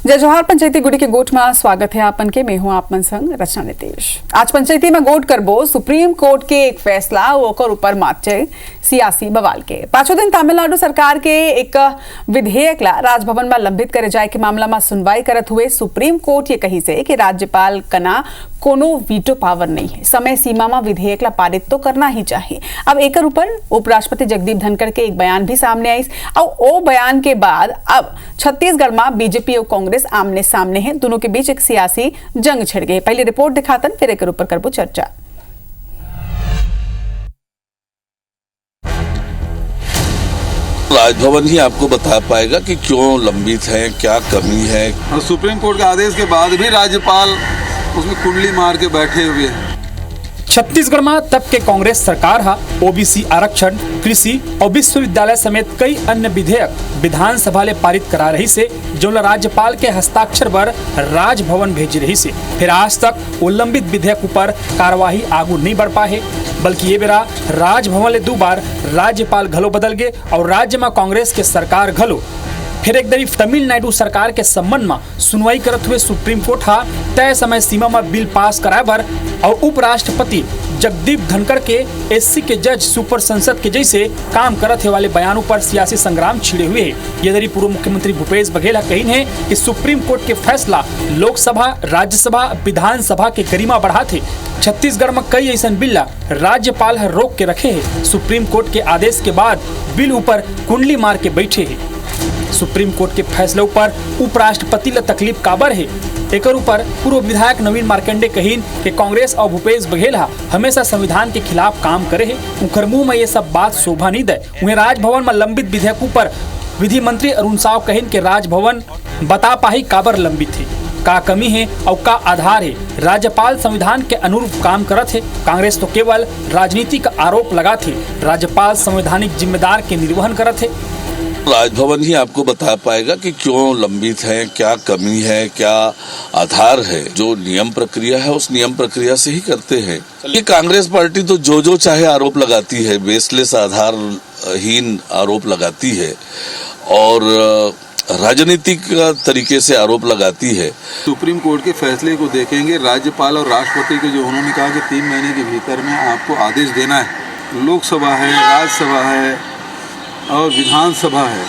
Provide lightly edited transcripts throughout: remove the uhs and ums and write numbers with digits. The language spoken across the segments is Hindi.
जय जोहार पंचायती गुड़ी के गोठ में स्वागत है आपन के। मैं हूं आपमन संग रचना नितेश। आज पंचायती में गोठ करबो सुप्रीम कोर्ट के एक फैसला ओकर ऊपर माचे सियासी बवाल के। पांचों दिन तमिलनाडु सरकार के एक विधेयक ला राजभवन में लंबित करे जाए के मामला में सुनवाई करत हुए सुप्रीम कोर्ट ये कही से कि राज्यपाल कना कोनो वीटो पावर नहीं है, समय सीमा में विधेयक ला पारित तो करना ही चाहिए। अब एकर ऊपर उपराष्ट्रपति जगदीप धनखड़ के एक बयान भी सामने आई और ओ बयान के बाद अब छत्तीसगढ़ में बीजेपी और कांग्रेस आमने सामने हैं। दोनों के बीच एक सियासी जंग छिड़ गई। पहले रिपोर्ट दिखातन फिर एकर ऊपर करबो चर्चा। राजभवन ही आपको बता पाएगा कि क्यों लंबित है, क्या कमी है। और सुप्रीम कोर्ट के आदेश के बाद भी राज्यपाल उसमें कुंडली मार के बैठे हुए हैं। छत्तीसगढ़ में तब के कांग्रेस सरकार हा ओबीसी आरक्षण, कृषि और विश्वविद्यालय समेत कई अन्य विधेयक विधानसभा ले पारित करा रही से जो राज्यपाल के हस्ताक्षर पर राजभवन भेजी रही से। फिर आज तक वो लंबित विधेयक ऊपर कार्यवाही आगू नहीं बढ़ पाए, बल्कि ये बेरा राजभवन ले 2 बार राज्यपाल घलो बदल गए और राज्य में कांग्रेस के सरकार घलो फिर एक दरी तमिलनाडु सरकार के संबंध में सुनवाई करत हुए सुप्रीम कोर्ट हा तय समय सीमा में बिल पास कराए बर और उपराष्ट्रपति जगदीप धनखड़ के एससी के जज सुपर संसद के जैसे काम करत है वाले बयानों पर सियासी संग्राम छिड़े हुए है। ये दरी पूर्व मुख्यमंत्री भूपेश बघेल कही है कि सुप्रीम कोर्ट के फैसला लोकसभा, राज्यसभा, विधानसभा के गरिमा बढ़ाते। छत्तीसगढ़ में कई ऐसा बिल राज्यपाल रोक के रखे है। सुप्रीम कोर्ट के आदेश के बाद बिल ऊपर कुंडली मार के बैठे है। सुप्रीम कोर्ट के फैसले पर उपराष्ट्रपति ला तकलीफ काबर है। एकर ऊपर पूर्व विधायक नवीन मार्कंडे कहीन कि कांग्रेस और भूपेश बघेल हमेशा संविधान के खिलाफ काम करे है। उनकर मुंह में ये सब बात शोभा नहीं दे। उन्हें राजभवन में लंबित विधेयकों पर विधि मंत्री अरुण साव कहीन के राजभवन बता पाही काबर लंबित है, का कमी है और का आधार है। राज्यपाल संविधान के अनुरूप काम करत है। कांग्रेस तो केवल राजनीति का आरोप लगाते, राज्यपाल संवैधानिक जिम्मेदार के निर्वहन करत है। राजभवन ही आपको बता पाएगा कि क्यों लंबित है, क्या कमी है, क्या आधार है। जो नियम प्रक्रिया है उस नियम प्रक्रिया से ही करते हैं। ये कांग्रेस पार्टी तो जो चाहे आरोप लगाती है, बेसलेस आधारहीन आरोप लगाती है और राजनीतिक तरीके से आरोप लगाती है। सुप्रीम कोर्ट के फैसले को देखेंगे, राज्यपाल और राष्ट्रपति के जो उन्होंने कहा कि 3 महीने के भीतर में आपको आदेश देना है। लोकसभा है, राज्यसभा है और विधानसभा है,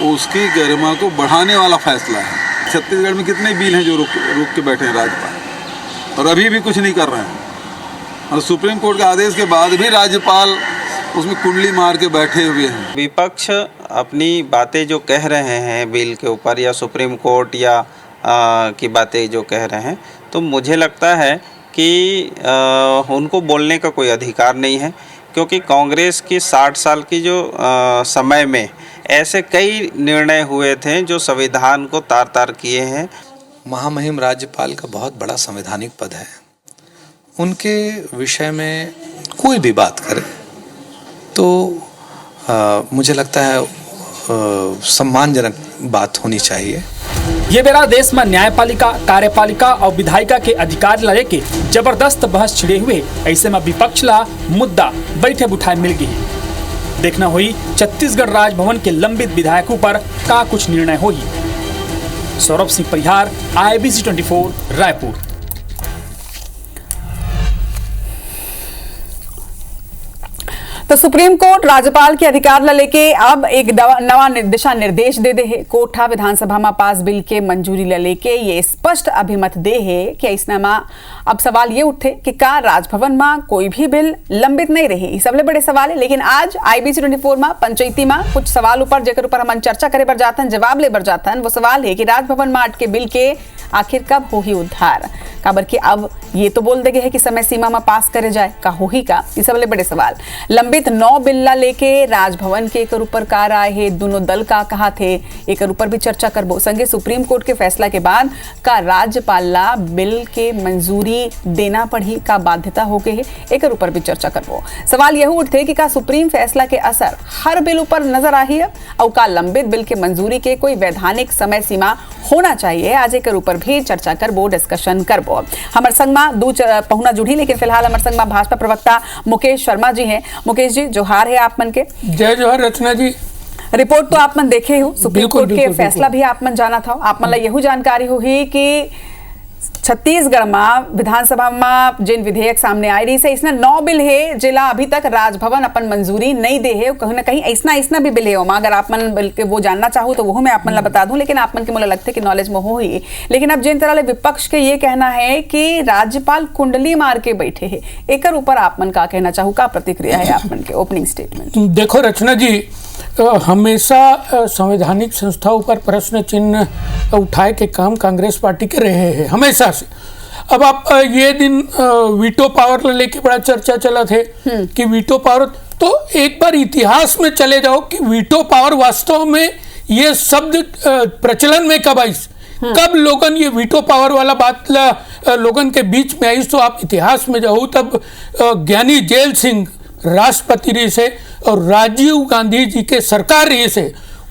उसकी गरिमा को बढ़ाने वाला फैसला है। छत्तीसगढ़ में कितने बिल हैं जो रोक के बैठे हैं राज्यपाल, और अभी भी कुछ नहीं कर रहे हैं। और सुप्रीम कोर्ट के आदेश के बाद भी राज्यपाल उसमें कुंडली मार के बैठे हुए हैं। विपक्ष अपनी बातें जो कह रहे हैं बिल के ऊपर या सुप्रीम कोर्ट या की बातें जो कह रहे हैं, तो मुझे लगता है कि उनको बोलने का कोई अधिकार नहीं है, क्योंकि कांग्रेस की 60 साल की जो समय में ऐसे कई निर्णय हुए थे जो संविधान को तार-तार किए हैं। महामहिम राज्यपाल का बहुत बड़ा संवैधानिक पद है। उनके विषय में कोई भी बात करे तो मुझे लगता है सम्मानजनक बात होनी चाहिए। ये बेरा देश में न्यायपालिका, कार्यपालिका और विधायिका के अधिकार ला लेके जबरदस्त बहस छिड़े हुए। ऐसे में विपक्ष ला मुद्दा बैठे बुठाए मिल गई। देखना हुई छत्तीसगढ़ राजभवन के लंबित विधायकों पर का कुछ निर्णय होगी। सौरभ सिंह परिहार, IBC 24 रायपुर। तो सुप्रीम कोर्ट राज्यपाल के अधिकार ला लेके अब एक नवा दिशा निर्देश दे है। कोर्ट विधानसभा में पास बिल के मंजूरी ला लेके ये स्पष्ट अभिमत दे है कि ऐसा में अब सवाल ये उठे कि का राजभवन में कोई भी बिल लंबित नहीं रहे। ये सबले बड़े सवाल है। लेकिन आज IBC 24 में पंचायती में कुछ सवाल ऊपर जेकर ऊपर हम चर्चा करे बर जाते हैं, जवाब ले बर जाते हैं। वो सवाल है कि राजभवन में अटके बिल के आखिर कब हो ही उद्धार। काबर कि अब ये तो बोल दे गए है कि समय सीमा में पास करे जाए, का हो ही का। ये सबले बड़े सवाल। लंबित 9 बिल्ला लेके राजभवन के एकर ऊपर कार आए है। दोनों दल का कहा थे एकर ऊपर भी चर्चा करबो। संगे सुप्रीम कोर्ट के फैसला के बाद का राज्यपाल ला बिल के मंजूरी देना पड़ी, का बाध्यता हो गई है, एकर ऊपर भी चर्चा करबो। सवाल यह उठते कि का सुप्रीम फैसला के असर हर बिल ऊपर नजर आ है और का लंबित बिल के मंजूरी के कोई वैधानिक समय सीमा होना चाहिए। आज एकर ऊपर भी चर्चा करबो, डिस्कशन करबो। हमारे संग में 2 पहुना जुड़ी, लेकिन फिलहाल हमारे संग में भाजपा प्रवक्ता मुकेश शर्मा जी हैं। मुकेश जी जोहार है आप मन के। जय जोहार रचना जी। रिपोर्ट तो आप मन देखे हो, सुप्रीम बिल्कुल, कोर्ट के बिल्कुल, फैसला भी आप मन जाना था। आप मन ला यहू जानकारी होही कि छत्तीसगढ़ में विधानसभा में जिन विधेयक सामने आई रही से इसने 9 बिल है जिला अभी तक राजभवन अपन मंजूरी नहीं दे है। कहीं ना कहीं ऐसा भी बिल है ओमा, अगर आप मन बिल के वो जानना चाहो तो वो मैं आप मन ला बता दूं, लेकिन आप मन के मुझे लगता है कि नॉलेज में हो ही। लेकिन अब जिन तरह विपक्ष के ये कहना है कि राज्यपाल कुंडली मार के बैठे है, एक ऊपर आप मन का कहना चाहूँ, का प्रतिक्रिया है आप मन के ओपनिंग स्टेटमेंट? देखो रचना जी, हमेशा संवैधानिक संस्थाओं पर प्रश्न चिन्ह उठाए के काम कांग्रेस पार्टी के रहे हैं हमेशा से। अब आप ये दिन वीटो पावर लेके बड़ा चर्चा चला थे कि वीटो पावर, तो एक बार इतिहास में चले जाओ कि वीटो पावर वास्तव में ये शब्द प्रचलन में कब आई, कब लोगन ये वीटो पावर वाला बात लोगन के बीच में आई। तो आप इतिहास में जाओ तब ज्ञानी जेल सिंह राष्ट्रपति रही से और राजीव गांधी जी के सरकार रही से,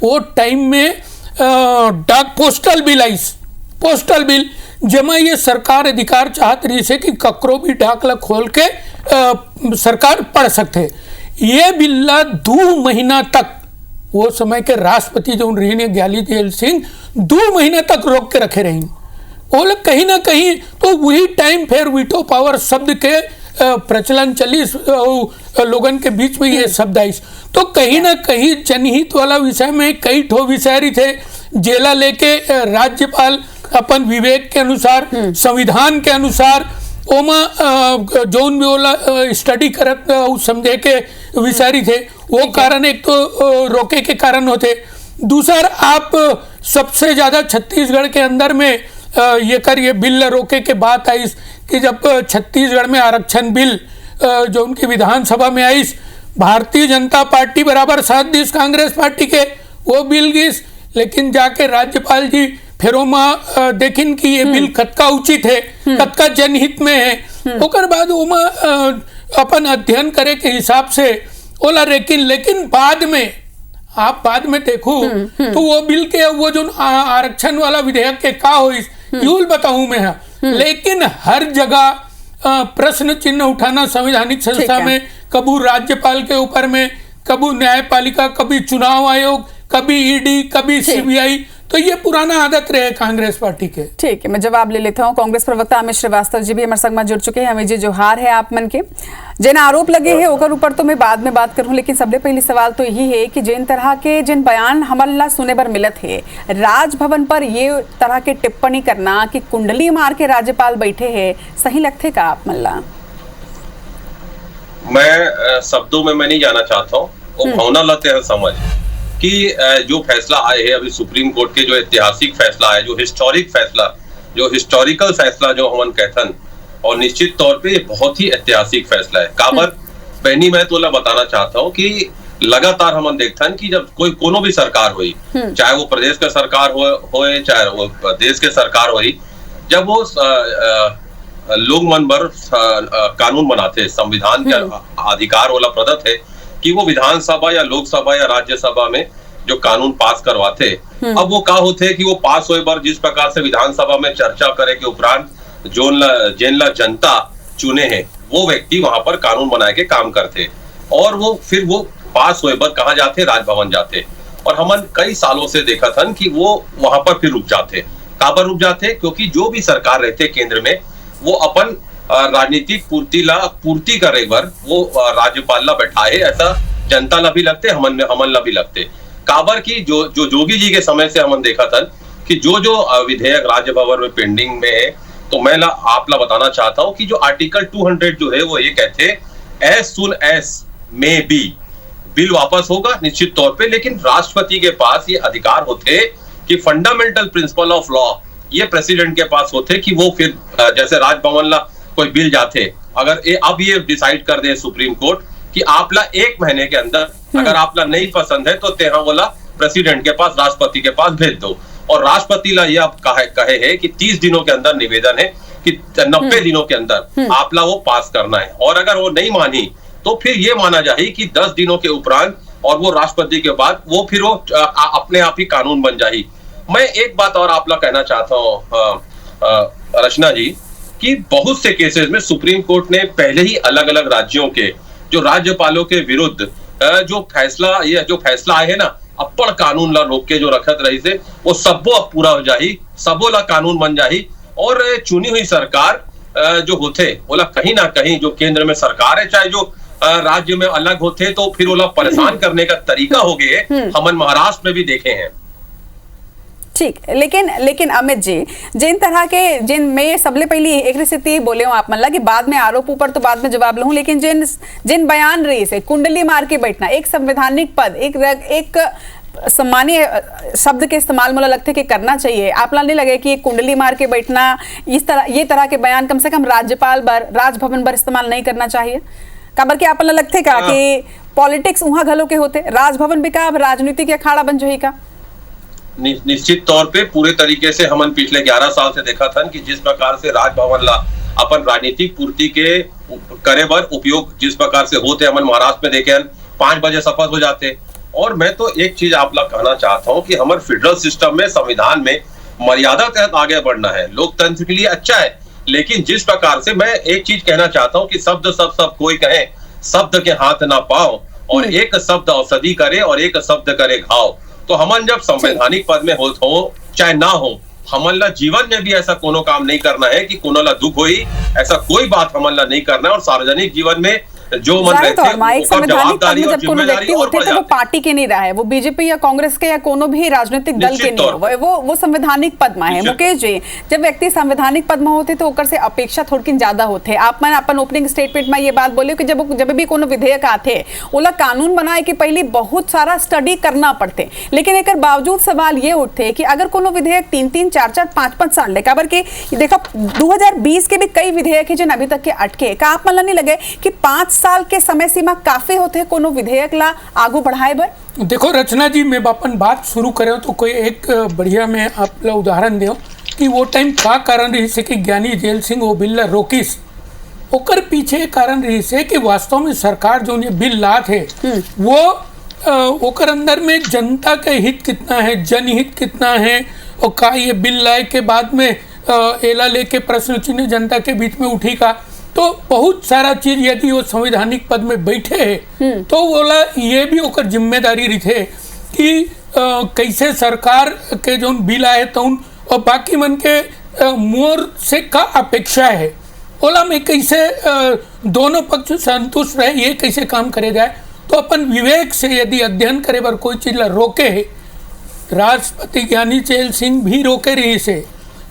वो टाइम में डाक पोस्टल बिल आई, पोस्टल बिल जमा ये सरकार अधिकार चाहत रही से कि ककरो भी डाक ला खोल के सरकार पढ़ सकते। ये बिल्ला 2 महीना तक वो समय के राष्ट्रपति जो रही ने ज्ञानी जेल सिंह 2 महीने तक रोक के रखे रही। वो लोग कहीं ना कहीं तो वही टाइम फिर वीटो पावर शब्द के प्रचलन चली, लोगन के बीच में ये शब्द आई। तो कहीं ना कहीं जनहित वाला विषय में कई ठो विषय थे, जेला लेके राज्यपाल अपन विवेक के अनुसार, संविधान के अनुसार ओमा जोन भी वाला स्टडी करत समझे के विषय थे, वो कारण एक तो रोके के कारण होते। दूसरा आप सबसे ज्यादा छत्तीसगढ़ के अंदर में ये बिल रोके के बात आई कि जब छत्तीसगढ़ में आरक्षण बिल जो उनकी विधानसभा में आई, भारतीय जनता पार्टी बराबर साथ दी कांग्रेस पार्टी के, वो बिल गिस, लेकिन जाके राज्यपाल जी फिर ओमा देखिन कि ये बिल कतका उचित है, कतका जनहित में है, ओकर बाद ओमा अपन अध्ययन करे के हिसाब से ओला लेकिन बाद में आप बाद में देखो तो वो बिल के वो जो आरक्षण वाला विधेयक के का हो यूल बताऊं मैं, लेकिन हर जगह प्रश्न चिन्ह उठाना संवैधानिक संस्था में, कभी राज्यपाल के ऊपर में, कभी न्यायपालिका, कभी चुनाव आयोग, कभी ईडी, कभी सीबीआई, तो ये पुराना आदत रहे कांग्रेस पार्टी के। ठीक है, मैं जवाब ले लेता हूँ। कांग्रेस प्रवक्ता अमित श्रीवास्तव जी भी हमारे संग में जुड़ चुके हैं। अमित जी जोहार है आप मन के। जिन आरोप लगे हैं ओकर ऊपर तो मैं बाद में बात करूं, लेकिन सबसे पहले सवाल तो यही है कि जिन तरह के जिन बयान हमला सुने बर मिलत है राजभवन पर, ये तरह के टिप्पणी करना कि कुंडली मार के राज्यपाल बैठे है, सही लगते का आप मल्ला? मैं शब्दों में मैं नहीं जाना चाहता हूँ, वो भावना लेते हैं समझ कि जो फैसला आए है अभी सुप्रीम कोर्ट के, जो ऐतिहासिक फैसला है, जो हिस्टोरिक फैसला, जो हिस्टोरिकल फैसला जो हमन कहथन, और निश्चित तौर पे ये बहुत ही ऐतिहासिक फैसला है। काबर बहनी मैं तो बताना चाहता हूँ कि लगातार हमन देखथन कि जब कोई कोनो भी सरकार हुई, चाहे वो प्रदेश का सरकार होए चाहे वो देश के सरकार हुई, जब वो लोग मन भर कानून बनाते, संविधान के अधिकार वाला प्रदत्त है कि वो विधानसभा या लोकसभा या राज्यसभा में जो कानून पास करवाते। अब वो का होते कि वो पास होए बार जिस प्रकार से विधानसभा में चर्चा करे के उपरांत जेन ला जनता चुने हैं वो व्यक्ति वहां पर कानून बनाए के काम करते, और वो फिर वो पास होए बार कहाँ जाते, राजभवन जाते। और हमन कई सालों से देखा था कि वो वहां पर फिर रुक जाते। काबर रुक जाते? क्योंकि जो भी सरकार रहते केंद्र में, वो अपन राजनीतिक पूर्ति करे बर वो राज्यपाल ला बैठाए, ऐसा जनता ला भी लगते, हमन ला भी लगते। काबर की जो जोगी जी के समय से हमन देखा था कि जो विधेयक राज्यभवन में पेंडिंग में है, तो मैं आप ला बताना चाहता हूं कि जो आर्टिकल 200 जो है वो ये कहते as soon as may be bill वापस होगा निश्चित तौर पे, लेकिन राष्ट्रपति के पास ये अधिकार होते कि फंडामेंटल प्रिंसिपल ऑफ लॉ ये प्रेसिडेंट के पास होते कि वो फिर जैसे राजभवन ला कोई बिल जाते, अगर अब ये डिसाइड कर दे सुप्रीम कोर्ट कि आप ला 1 महीने के अंदर अगर आप ला नहीं पसंद है तो तेरा वाला प्रेसिडेंट के पास, राष्ट्रपति के पास भेज दो, और राष्ट्रपति ला ये आप कहे है कि 30 दिनों के अंदर निवेदन है कि 90 दिनों के अंदर आप ला वो पास करना है, और अगर वो नहीं मानी तो फिर ये माना जाए कि 10 दिनों के उपरांत और वो राष्ट्रपति के बाद वो फिर वो अपने आप ही कानून बन जाए। मैं एक बात और आप ला कहना चाहता हूँ रचना जी, कि बहुत से केसेस में सुप्रीम कोर्ट ने पहले ही अलग अलग राज्यों के जो राज्यपालों के विरुद्ध जो फैसला आए है ना, अप्पड़ कानून ला रोक के जो रखत रही से वो सबो अब पूरा हो जाही, सबो ला कानून बन जाही और चुनी हुई सरकार जो होते ओला कहीं ना कहीं जो केंद्र में सरकार है चाहे जो राज्य में अलग होते तो फिर ओला परेशान करने का तरीका हो गए हमन महाराष्ट्र में भी देखे हैं। ठीक, लेकिन अमित जी जिन तरह के जिन मैं सबले पहली एक स्थिति बोले हूँ आप मतलब कि बाद में आरोप ऊपर तो बाद में जवाब लूँ, लेकिन जिन बयान रही से कुंडली मार के बैठना, एक संवैधानिक पद, एक सम्मानीय शब्द के इस्तेमाल मुझे लगता है कि करना चाहिए। आप नहीं लगे कि कुंडली मार के बैठना ये तरह के बयान कम से कम राज्यपाल बर राजभवन पर इस्तेमाल नहीं करना चाहिए? काबर कि आप लगते का कि पॉलिटिक्स वहां घलों के होते, राजभवन भी का अब राजनीति के अखाड़ा बन जो ही का? निश्चित तौर पे पूरे तरीके से हमन पिछले 11 साल से देखा था कि जिस प्रकार से राजभवन ला अपन राजनीतिक पूर्ति के करे बर उपयोग जिस प्रकार से होते हमन महाराष्ट्र में देखे 5 बजे शपथ हो जाते। और मैं तो एक चीज आप लोग कहना चाहता हूँ कि हमारे फेडरल सिस्टम में संविधान में मर्यादा तहत आगे बढ़ना है, लोकतंत्र के लिए अच्छा है, लेकिन जिस प्रकार से मैं एक चीज कहना चाहता हूँ कि शब्द सब कोई कहे, शब्द के हाथ ना पाओ और एक शब्द औषधि करे और एक शब्द करे घाव। तो हमन जब संवैधानिक पद में हो चाहे ना हो, हमन ला जीवन में भी ऐसा कोनो काम नहीं करना है कि कोनो ला दुख होई, ऐसा कोई बात हमन ला नहीं करना। और सार्वजनिक जीवन में जो मन रहते हैं जवाबदारी और जिम्मेदारी और बढ़ जाती है। वो पार्टी के नहीं रहा है, वो बीजेपी या कांग्रेस के या कोनो भी राजनीतिक दल के नहीं, वो संवैधानिक पद में है। मुकेश जी, जब व्यक्ति संवैधानिक पद में होते तो ओकर से अपेक्षा थोड़ी ज्यादा होते। आप मैंने अपन ओपनिंग स्टेटमेंट में ये बात बोले कि जब भी कोनो विधेयक आते ओला कानून बनाए के पहले बहुत सारा स्टडी करना पड़ते, लेकिन एक बावजूद सवाल ये उठते कि अगर कोनो विधेयक 3-3, 4-4, 5-5 साल ले काबर के देखा 2020 के भी कई विधेयक है जिन अभी तक के अटके का, आप मन नहीं लगे कि 5 साल के समय सीमा काफी होते हैं कोनो विधेयक ला आगू बढ़ाए बर? देखो रचना जी, मैं अपन बात शुरू करें तो कोई एक बढ़िया मैं आप ला उदाहरण दे कि वो टाइम का कारण रही से कि ज्ञानी जेल सिंह वो बिल रोकिस, ओकर पीछे कारण रही से कि वास्तव में सरकार जो ये बिल ला थे वो ओकर अंदर में जनता के हित कितना है, जनहित कितना है, और का ये बिल लाए के बाद में एला लेके प्रश्न चिन्ह जनता के बीच में उठी का, तो बहुत सारा चीज यदि वो संवैधानिक पद में बैठे है तो बोला ये भी ओकर जिम्मेदारी रही थे कि कैसे सरकार के जो बिल आए तो और बाकी मन के मोर से का अपेक्षा है, बोला में कैसे दोनों पक्ष संतुष्ट रहे, ये कैसे काम करे जाए। तो अपन विवेक से यदि अध्ययन करे बर कोई चीज ला रोके है, राष्ट्रपति ज्ञानी जेल सिंह भी रोके रही से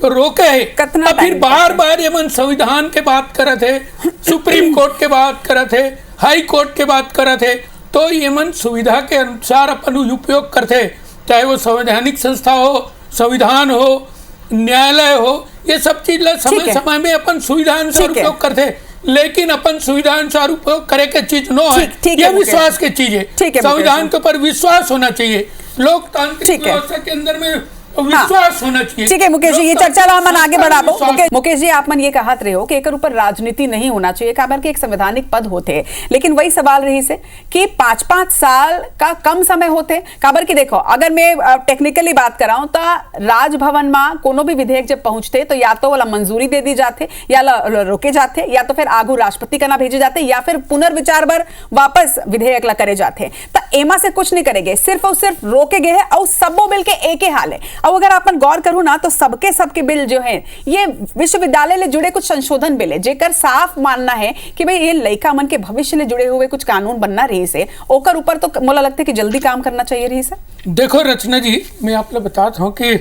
रोके है, फिर बार बार ये मन संविधान के बात करत है, सुप्रीम कोर्ट के बात करत है, हाई कोर्ट के बात करत है, तो ये मन सुविधा के अनुसार अपन उपयोग करते, चाहे वो संवैधानिक संस्था हो, संविधान हो, न्यायालय हो, ये सब चीज ला समय समय में अपन सुविधा अनुसार उपयोग करते, लेकिन अपन सुविधा अनुसार उपयोग करे के चीज नो है, ये विश्वास की चीज है। संविधान के ऊपर विश्वास होना चाहिए, लोकतांत्रिक व्यवस्था के अंदर में विश्वास होना चाहिए। ठीक है मुकेश जी, ये चर्चा हम आगे बढ़ाबो। मुकेश जी, आप मन ये कहत रहे हो कि एक ऊपर राजनीति नहीं होना चाहिए, काबर के एक संवैधानिक पद होते, लेकिन वही सवाल रही से कि 5-5 साल का कम समय होते, काबर की देखो अगर मैं टेक्निकली बात कराऊं तो राजभवन में कोनो भी विधेयक जब पहुंचते तो या तो वाला मंजूरी दे दी जाते या रोके जाते, या तो फिर आगू राष्ट्रपति का ना भेजे जाते, या फिर पुनर्विचार पर वापस विधेयक ला करे जाते। तो एमा से कुछ नहीं करेंगे, सिर्फ और सिर्फ रोके गए हैं और सबो बिल के एक ही हाल है। अब अगर अपन गौर करूं ना तो सबके बिल जो है ये विश्वविद्यालय ले जुड़े कुछ संशोधन बिल है, जेकर साफ मानना है कि भाई ये लड़का मन के भविष्य ले जुड़े हुए कुछ कानून बनना रही से, ओकर ऊपर तो मोला लगता है कि जल्दी काम करना चाहिए रही से। देखो रचना जी, मैं आप लोग बताता हूँ कि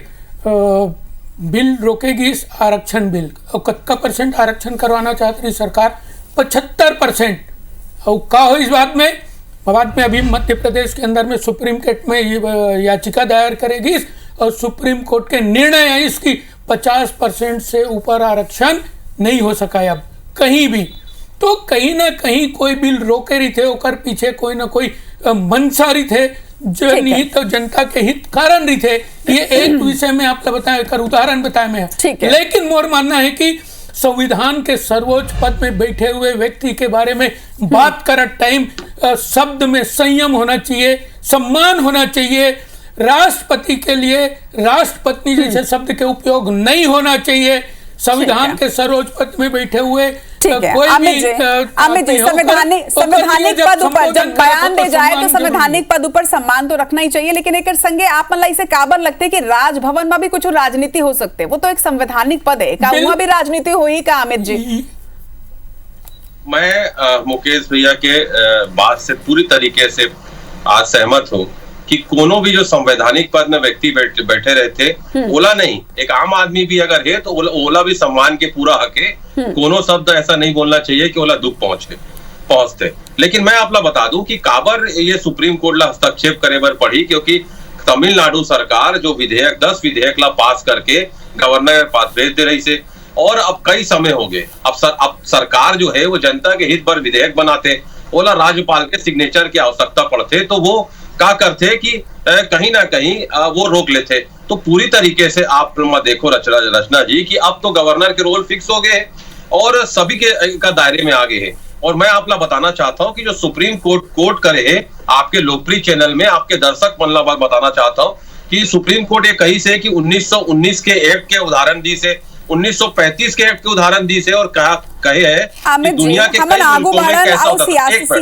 बिल रोकेगी आरक्षण बिल, और कितना % आरक्षण करवाना चाहती रही सरकार? 75%। और क्या हो इस बात में अभी मध्य प्रदेश के अंदर में सुप्रीम कोर्ट में याचिका दायर करेगी और सुप्रीम कोर्ट के निर्णय है इसकी 50% से ऊपर आरक्षण नहीं हो सका है अब कहीं भी। तो कहीं ना कहीं कोई बिल रोके रही थे, ओकर पीछे कोई ना कोई मंशा रही थे, जो निहित तो जनता के हित कारण रही थे। ये एक विषय में आपको बताया, एक उदाहरण बताया मैं, लेकिन मोर मानना है कि संविधान के सर्वोच्च पद में बैठे हुए व्यक्ति के बारे में बात करत टाइम शब्द में संयम होना चाहिए, सम्मान होना चाहिए। राष्ट्रपति के लिए राष्ट्रपति जैसे शब्द के उपयोग नहीं होना चाहिए। संविधान के सर्वोच्च पद में बैठे हुए ठीक है कोई अमित भी जी, अमित जी, संवैधानिक पद ऊपर जब बयान दे जाए तो संवैधानिक पद ऊपर सम्मान तो रखना ही चाहिए, लेकिन एक संगे आप मतलब इसे काबर लगते कि राजभवन में भी कुछ राजनीति हो सकते, वो तो एक संवैधानिक पद है, का वहां भी राजनीति हुई का अमित जी? मैं मुकेश भैया के बात से पूरी तरीके से आज सहमत हूँ कि कोनो भी जो संवैधानिक पद में व्यक्ति बैठे रहते, ओला नहीं, एक आम आदमी भी अगर है तो ओला भी सम्मान के पूरा हक है। कोनो शब्द ऐसा नहीं बोलना चाहिए कि ओला दुख पहुंचते। लेकिन मैं आपला बता दूं कि काबर ये सुप्रीम कोर्ट ला हस्तक्षेप करे बर पड़ी, क्योंकि तमिलनाडु सरकार जो विधेयक 10 विधेयक ला पास करके गवर्नर के पास भेज दे रही से, और अब कई समय हो गए, अब सरकार जो है वो जनता के हित पर विधेयक बनाते, ओला राज्यपाल के सिग्नेचर की आवश्यकता पड़ते तो वो क्या करते कि कहीं ना कहीं वो रोक लेते। तो पूरी तरीके से आप देखो रचना जी कि अब तो गवर्नर के रोल फिक्स हो गए और सभी के का दायरे में आ गए हैं। और मैं आपला बताना चाहता हूं कि जो सुप्रीम कोर्ट करे है, आपके लोकप्रिय चैनल में आपके दर्शक मन बताना चाहता हूं कि सुप्रीम कोर्ट ये कही से कि 1919 के एक्ट के उदाहरण दी से, 1935 के एक्ट के उदाहरण दी से, और कहे है कि दुनिया के कई मुल्कों में कैसा होता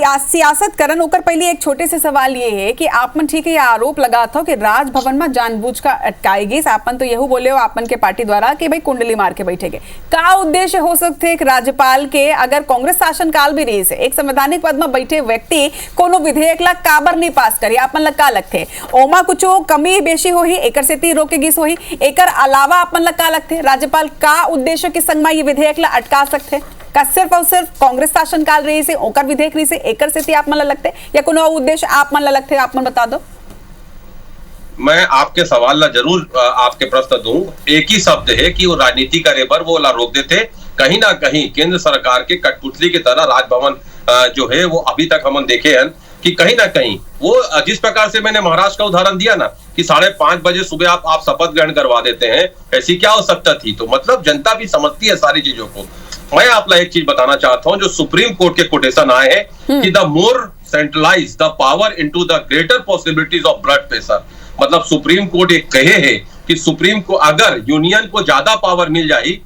है। सियासत करन ओकर पहले एक छोटे से सवाल ये है कि आपन ठीक है ये आरोप लगा था कि राजभवन में जानबूझ का अटकाएगी, आपन तो यही बोले हो आपन के पार्टी द्वारा कि भाई कुंडली मार के बैठेगे, का उद्देश्य हो सकते एक राज्यपाल के, अगर कांग्रेस शासन काल भी रही से एक संवैधानिक पद में बैठे व्यक्ति कोनो विधेयक ला काबर नहीं पास करी, आपन ला का लगते ओमा कुछ कमी बेशी हो ही एकर से ती रोके गिस हो ही, एकर अलावा आपन ला का लगते राज्यपाल का उद्देश्य के संग में ये विधेयक ला अटका सकते का सिर्फ और सिर्फ कांग्रेस शासन काल रही से ओकर विधेयक रही से एकर से आप मन लगते या कोनो उद्देश्य आप मन लगते, आप मन बता दो। मैं आपके सवाल ला जरूर आपके प्रश्न दूं। एक ही शब्द है कि वो राजनीति करे पर वो ला रोक देते। कहीं ना कहीं केंद्र सरकार के कठपुतली की तरह राजभवन जो है वो अभी तक हम देखे हैं कि कहीं ना कहीं वो जिस प्रकार से मैंने महाराष्ट्र का उदाहरण दिया ना कि 5:30 बजे सुबह आप शपथ ग्रहण करवा देते हैं, ऐसी क्या आवश्यकता थी? तो मतलब जनता भी समझती है सारी चीजों को। मैं आपको एक चीज बताना चाहता हूं, जो सुप्रीम कोर्ट के कोटेशन आए हैं कि the more centralize the power into the greater possibilities of blood pressure, मतलब सुप्रीम कोर्ट एक कहे है कि सुप्रीम को अगर यूनियन को ज्यादा पावर मिल जाए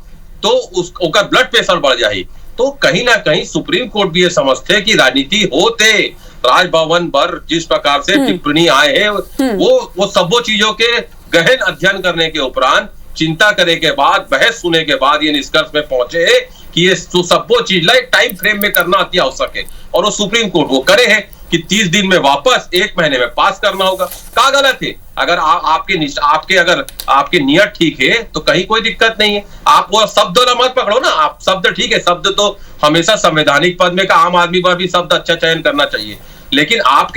तो उसका ब्लड प्रेशर बढ़ जाए। तो कहीं ना कहीं सुप्रीम कोर्ट भी ये समझते कि राजनीति होते राजभवन पर जिस प्रकार से टिप्पणी आए हैं वो सब चीजों के गहन अध्ययन करने के उपरांत, चिंता करने के बाद, बहस सुनने के बाद ये निष्कर्ष में पहुंचे है कि ये सब चीज ला एक टाइम फ्रेम में करना अति आवश्यक है, और वो सुप्रीम कोर्ट वो करे है कि 30 दिन में वापस 1 महीने में पास करना होगा। क्या गलत है? अगर आपके नियत ठीक है तो कहीं कोई दिक्कत नहीं है। आप वो शब्द मत पकड़ो ना, आप शब्द ठीक है, शब्द तो हमेशा संवैधानिक पद में का आम आदमी पर भी शब्द अच्छा चयन करना चाहिए, लेकिन आप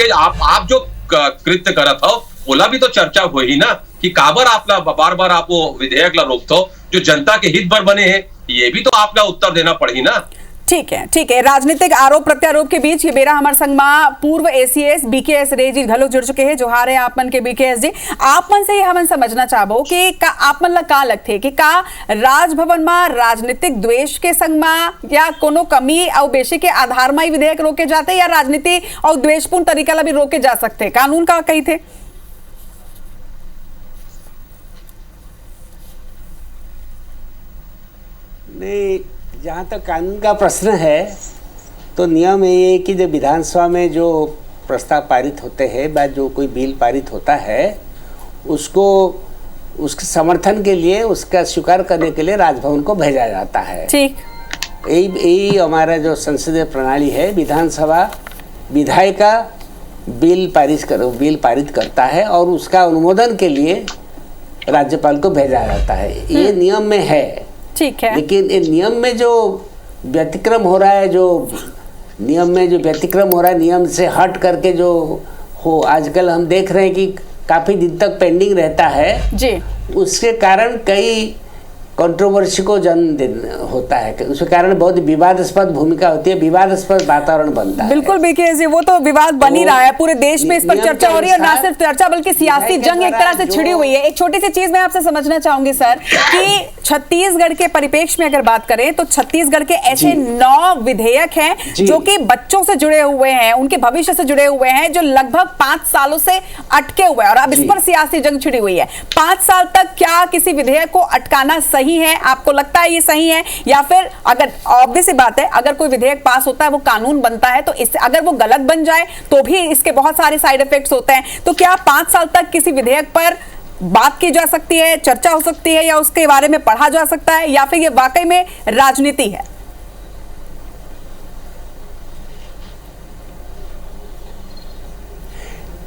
जो कृत्य करा था ओला भी तो चर्चा हुई ना कि काबर आपला बार बार आप वो विधेयक ला रोकते जो जनता के हित पर बने हैं, ये भी तो आपला उत्तर देना पड़ी ना। ठीक है। राजनीतिक आरोप प्रत्यारोप के बीच ये बेरा हमारे संग में पूर्व एसीएस बीकेएस रे जी घलो जुड़ चुके हैं। जोहार है आपमन के बीकेएस जी। आपमन से हम समझना चाहबो कि का आपमन ला का लगथे कि का राजभवन में राजनीतिक द्वेष के संग में या कोनो कमी और बेशी के आधार में विधेयक रोके जाते या राजनीति और द्वेषपूर्ण तरीका ला भी रोके जा सकते, कानून का कही थे? नहीं, जहाँ तक कानून का प्रश्न है तो नियम ये है कि जब विधानसभा में जो प्रस्ताव पारित होते हैं या जो कोई बिल पारित होता है उसको उसके समर्थन के लिए, उसका स्वीकार करने के लिए राजभवन को भेजा जाता है। ठीक, यही हमारा जो संसदीय प्रणाली है। विधानसभा विधायिका बिल पारित करता है और उसका अनुमोदन के लिए राज्यपाल को भेजा जाता है। ये नियम में है। ठीक है, लेकिन ये नियम में जो व्यतिक्रम हो रहा है, नियम से हट करके जो हो आजकल हम देख रहे हैं कि काफ़ी दिन तक पेंडिंग रहता है जी, उसके कारण कई कंट्रोवर्सी को जन्म होता है। उसके कारण बहुत विवादास्पद भूमिका होती है, विवादास्पद वातावरण बनता है। बिल्कुल बीकेएस जी, वो तो विवाद बन ही रहा है, पूरे देश में इस पर चर्चा हो रही है, ना सिर्फ चर्चा बल्कि सियासी जंग एक तरह से छिड़ी हुई है। एक छोटी सी चीज मैं आपसे समझना चाहूंगी सर कि छत्तीसगढ़ के परिप्रेक्ष्य में अगर बात करें तो छत्तीसगढ़ के ऐसे 9 विधेयक हैं जो कि बच्चों से जुड़े हुए हैं, उनके भविष्य से जुड़े हुए हैं, जो लगभग 5 सालों से अटके हुए हैं और अब इस पर सियासी जंग छिड़ी हुई है। 5 साल तक क्या किसी विधेयक को अटकाना सही है? आपको लगता है ये सही है? या फिर अगर ऑब्वियस सी बात है, अगर कोई विधेयक पास होता है वो कानून बनता है, तो इससे अगर वो गलत बन जाए तो भी इसके बहुत सारे साइड इफेक्ट्स होते हैं। तो क्या 5 साल तक किसी विधेयक पर बात की जा सकती है, चर्चा हो सकती है, या उसके बारे में पढ़ा जा सकता है, या फिर ये वाकई में राजनीति है?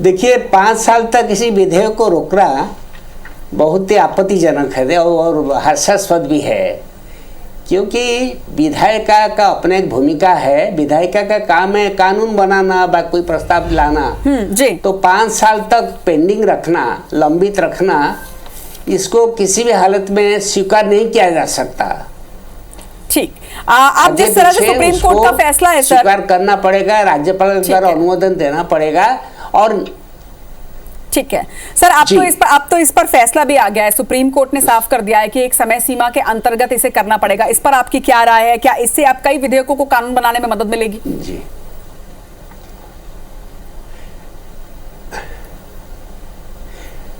देखिए, 5 साल तक किसी विधेयक को रोकना बहुत ही आपत्तिजनक है और हास्यास्पद भी है, क्योंकि विधायिका का अपने एक भूमिका है। विधायिका का काम है कानून बनाना, कोई प्रस्ताव लाना। जी। तो 5 साल तक पेंडिंग रखना, लंबित रखना, इसको किसी भी हालत में स्वीकार नहीं किया जा सकता। ठीक, आप जिस तरह से सुप्रीम कोर्ट का फैसला है सर, स्वीकार करना पड़ेगा, राज्यपाल द्वारा अनुमोदन देना पड़ेगा। और ठीक है सर, अब तो इस पर फैसला भी आ गया है। सुप्रीम कोर्ट ने साफ कर दिया है कि एक समय सीमा के अंतर्गत इसे करना पड़ेगा। इस पर आपकी क्या राय है? क्या इससे आप कई विधेयकों को कानून बनाने में मदद मिलेगी? जी,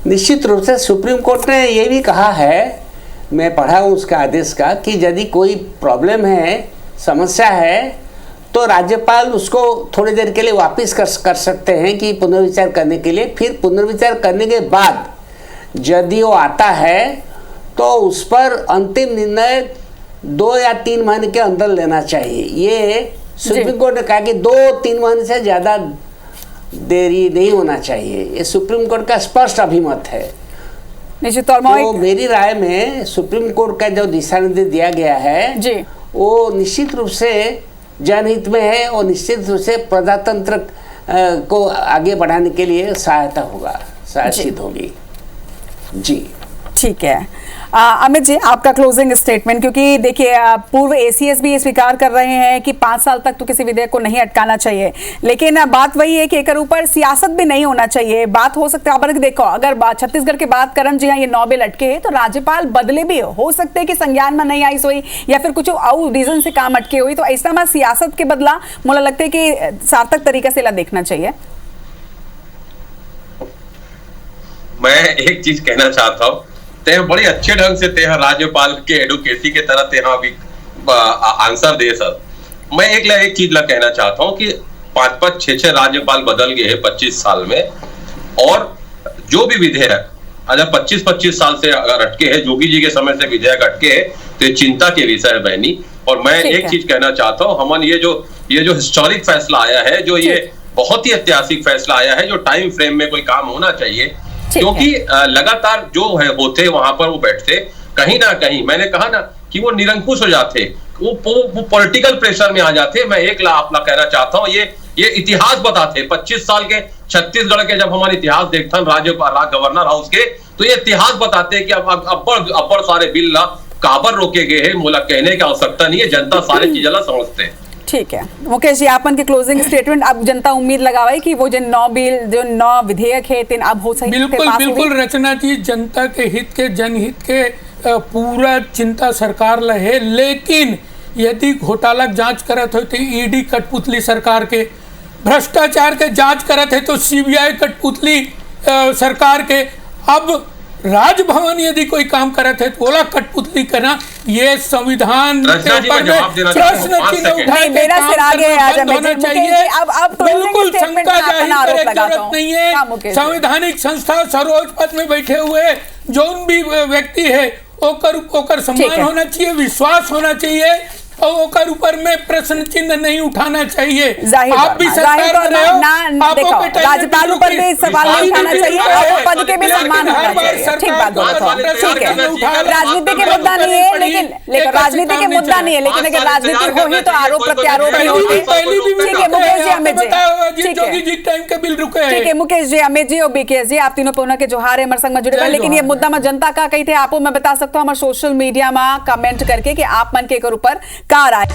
निश्चित रूप से सुप्रीम कोर्ट ने यह भी कहा है, मैं पढ़ा हूं उसका आदेश का, कि यदि कोई प्रॉब्लम है, समस्या है, तो राज्यपाल उसको थोड़ी देर के लिए वापस कर सकते हैं कि पुनर्विचार करने के लिए। फिर पुनर्विचार करने के बाद यदि वो आता है तो उस पर अंतिम निर्णय 2 या 3 महीने के अंदर लेना चाहिए। ये सुप्रीम कोर्ट ने कहा कि 2-3 महीने से ज़्यादा देरी नहीं होना चाहिए। ये सुप्रीम कोर्ट का स्पष्ट अभिमत है। तो मेरी राय में सुप्रीम कोर्ट का जो दिशा निर्देश दिया गया है जी, वो निश्चित रूप से जनहित में है और निश्चित रूप से प्रजातंत्र को आगे बढ़ाने के लिए सहायता होगा, सहायता होगी। जी ठीक है। अमित जी, आपका क्लोजिंग स्टेटमेंट, क्योंकि देखिए पूर्व एसीएस भी ये स्वीकार कर रहे हैं कि 5 साल तक तो किसी विधेयक को नहीं अटकाना चाहिए, लेकिन बात वही है कि एक ऊपर सियासत भी नहीं होना चाहिए। बात हो सकता है, अब देखो, अगर छत्तीसगढ़ की बात करें, जी हाँ, ये 9 बिल अटके हैं, तो राज्यपाल बदले भी हो सकते हैं कि संज्ञान में नहीं आई सोई, या फिर कुछ और रीजन से काम अटके हुई। तो ऐसा में सियासत के बदला मुझे लगता है कि सार्थक तरीके से देखना चाहिए। मैं एक चीज कहना चाहता हूँ, ते बड़े अच्छे ढंग से ते राज्यपाल के एडवोकेसी के तरह ते अभी आंसर दे सर। मैं एक चीज कहना चाहता हूँ कि 5-5, 6-6 राज्यपाल बदल गए हैं 25 साल में, और जो भी विधेयक अगर 25-25 साल से अगर अटके हैं, जोगी जी के समय से विधेयक अटके हैं, तो चिंता के विषय है बहनी। और मैं एक चीज कहना चाहता हूँ, हमन ये जो हिस्टोरिक फैसला आया है, जो ये बहुत ही ऐतिहासिक फैसला आया है, जो टाइम फ्रेम में कोई काम होना चाहिए, क्योंकि लगातार जो है होते वहां पर वो बैठते, कहीं ना कहीं मैंने कहा ना कि वो निरंकुश हो जाते, वो पॉलिटिकल प्रेशर में आ जाते। मैं एक अपना कहना चाहता हूँ, ये इतिहास बताते। 25 साल के छत्तीसगढ़ के जब हमारे इतिहास देखते हैं गवर्नर हाउस के, तो ये इतिहास बताते हैं कि अब्बड़ सारे बिल काबर रोके गए हैं। मुला कहने की आवश्यकता नहीं है, जनता सारे चीजें समझते हैं। ठीक है मुकेश जी, आपन के क्लोजिंग स्टेटमेंट। अब जनता उम्मीद लगावे कि वो जो 9 बिल, जो 9 विधेयक है, तीन अब हो सही बिल्कुल रचना जी, जनता के हित के, जनहित के पूरा चिंता सरकार लहे। लेकिन यदि घोटाला जांच करत हो तो ईडी कठपुतली सरकार के, भ्रष्टाचार के जांच करत है तो सीबीआई कठपुतली सरकार के, अब राजभवन यदि कोई काम करत है तो ओला कठपुतली करना, ये संविधान के ऊपर में प्रश्न चिन्ह उठाए के काम होना चाहिए। बिल्कुल शंका जाहिर करे जरूरत नहीं है। संवैधानिक संस्था सर्वोच्च पद में बैठे हुए जो भी व्यक्ति है, ओकर सम्मान होना चाहिए, विश्वास होना चाहिए, और ऊपर में प्रश्न चिन्ह नहीं उठाना चाहिए। आप भी सरकार में रहे हो, राज्यपाल पर भी सवाल नहीं उठाना चाहिए, और पद के भी सम्मान होना चाहिए। ठीक बात बोला, ठीक है। राजनीति के मुद्दा नहीं है, लेकिन राजनीति के मुद्दा नहीं है, लेकिन अगर राजनीति हो ही तो आरोप प्रत्यारोप ही होते। ठीक है मुकेश जी, अमित जी, ठीक है मुकेश जी, अमित जी और बीकेएस जी, आप तीनों पुनः के जोहार है, हमारे संग में जुड़े हुए। लेकिन ये मुद्दा में जनता का कही थे, आपको मैं बता सकता हूँ हमारे सोशल मीडिया में कमेंट करके कि आप मन के ऊपर कार आए।